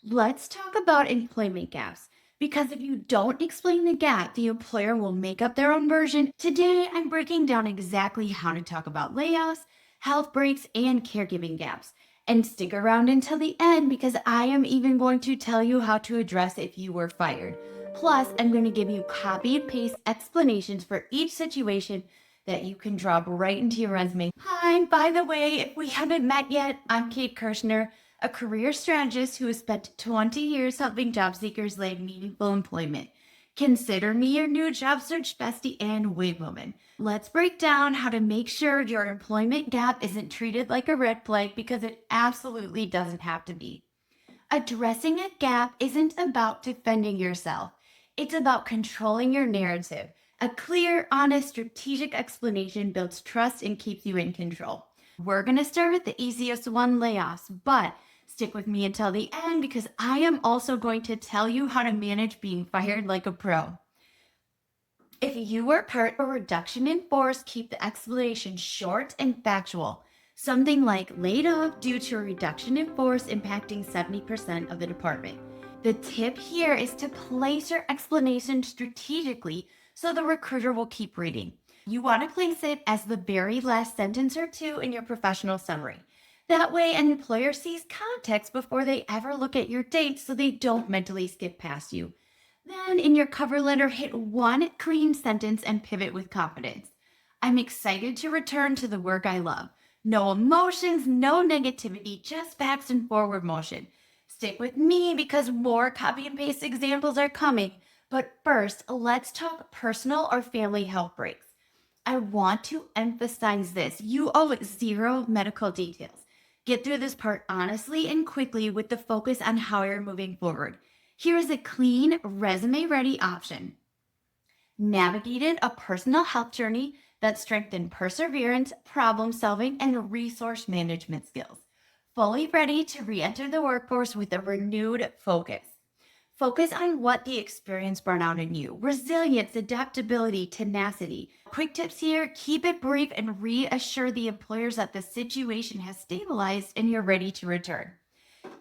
Let's talk about employment gaps. Because if you don't explain the gap, the employer will make up their own version. Today, I'm breaking down exactly how to talk about layoffs, health breaks, and caregiving gaps. And stick around until the end because I am even going to tell you how to address if you were fired. Plus, I'm going to give you copy and paste explanations for each situation that you can drop right into your resume. Hi, by the way, if we haven't met yet, I'm Kate Kirschner, a career strategist who has spent 20 years helping job seekers land meaningful employment. Consider me your new job search bestie and wig woman. Let's break down how to make sure your employment gap isn't treated like a red flag because it absolutely doesn't have to be. Addressing a gap isn't about defending yourself, it's about controlling your narrative. A clear, honest, strategic explanation builds trust and keeps you in control. We're going to start with the easiest one, layoffs, but stick with me until the end because I am also going to tell you how to manage being fired like a pro. If you were part of a reduction in force, keep the explanation short and factual. Something like laid off due to a reduction in force impacting 70% of the department. The tip here is to place your explanation strategically so the recruiter will keep reading. You want to place it as the very last sentence or two in your professional summary. That way, an employer sees context before they ever look at your dates so they don't mentally skip past you. Then, in your cover letter, hit one clean sentence and pivot with confidence. I'm excited to return to the work I love. No emotions, no negativity, just facts and forward motion. Stick with me because more copy and paste examples are coming. But first, let's talk personal or family health breaks. I want to emphasize this. You owe zero medical details. Get through this part honestly and quickly with the focus on how you're moving forward. Here is a clean, resume ready option. Navigated a personal health journey that strengthened perseverance, problem solving, and resource management skills. Fully ready to re enter the workforce with a renewed focus. Focus on what the experience brought out in you: resilience, adaptability, tenacity. Quick tips here: keep it brief and reassure the employers that the situation has stabilized and you're ready to return.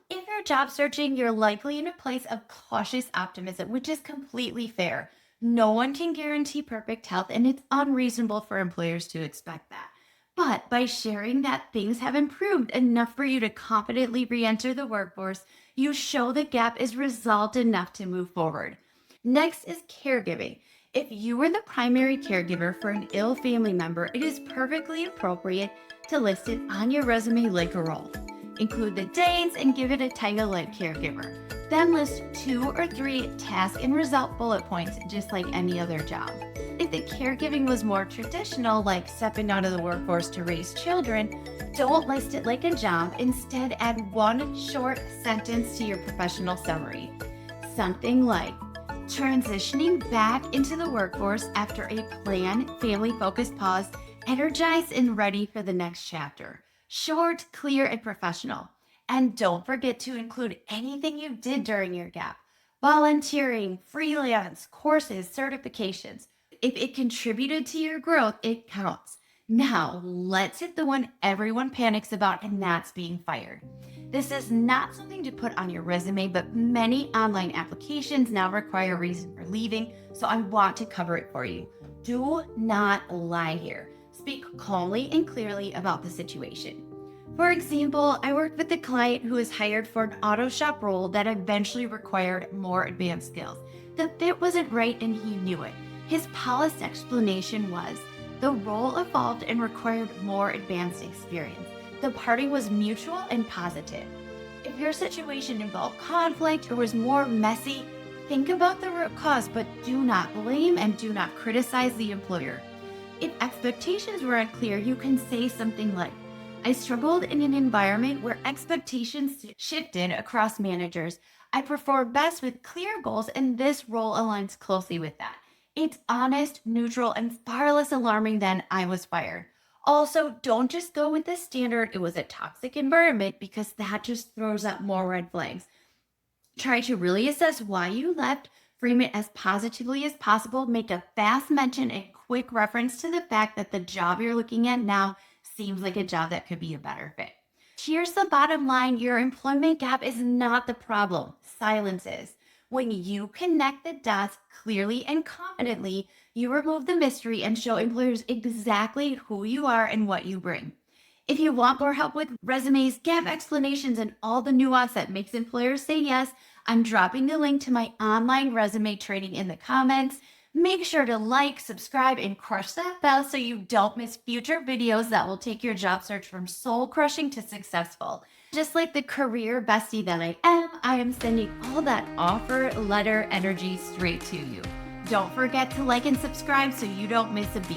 If you're job searching, you're likely in a place of cautious optimism, which is completely fair. No one can guarantee perfect health, and it's unreasonable for employers to expect that. But by sharing that things have improved enough for you to confidently re enter the workforce, you show the gap is resolved enough to move forward. Next is caregiving. If you were the primary caregiver for an ill family member, it is perfectly appropriate to list it on your resume like a role. Include the dates and give it a title like caregiver. Then list 2 or 3 task and result bullet points just like any other job. If the caregiving was more traditional, like stepping out of the workforce to raise children, don't list it like a job. Instead, add one short sentence to your professional summary. Something like, transitioning back into the workforce after a planned, family-focused pause, energized and ready for the next chapter. Short, clear, and professional. And don't forget to include anything you did during your gap: volunteering, freelance, courses, certifications. If it contributed to your growth, it counts. Now, let's hit the one everyone panics about, and that's being fired. This is not something to put on your resume, but many online applications now require a reason for leaving, so I want to cover it for you. Do not lie here. Speak calmly and clearly about the situation. For example, I worked with a client who was hired for an auto shop role that eventually required more advanced skills. The fit wasn't right and he knew it. His polished explanation was, the role evolved and required more advanced experience. The parting was mutual and positive. If your situation involved conflict or was more messy, think about the root cause, but do not blame and do not criticize the employer. If expectations were unclear, you can say something like, I struggled in an environment where expectations shifted across managers. I perform best with clear goals, and this role aligns closely with that. It's honest, neutral, and far less alarming than I was fired. Also, don't just go with the standard, it was a toxic environment, because that just throws up more red flags. Try to really assess why you left, frame it as positively as possible, make a fast mention and quick reference to the fact that the job you're looking at now seems like a job that could be a better fit. Here's the bottom line: your employment gap is not the problem, silence is. When you connect the dots clearly and confidently, you remove the mystery and show employers exactly who you are and what you bring. If you want more help with resumes, gap explanations, and all the nuance that makes employers say yes, I'm dropping the link to my online resume training in the comments. Make sure to like, subscribe, and crush that bell so you don't miss future videos that will take your job search from soul crushing to successful. Just like the career bestie that I am sending all that offer letter energy straight to you. Don't forget to like and subscribe so you don't miss a beat.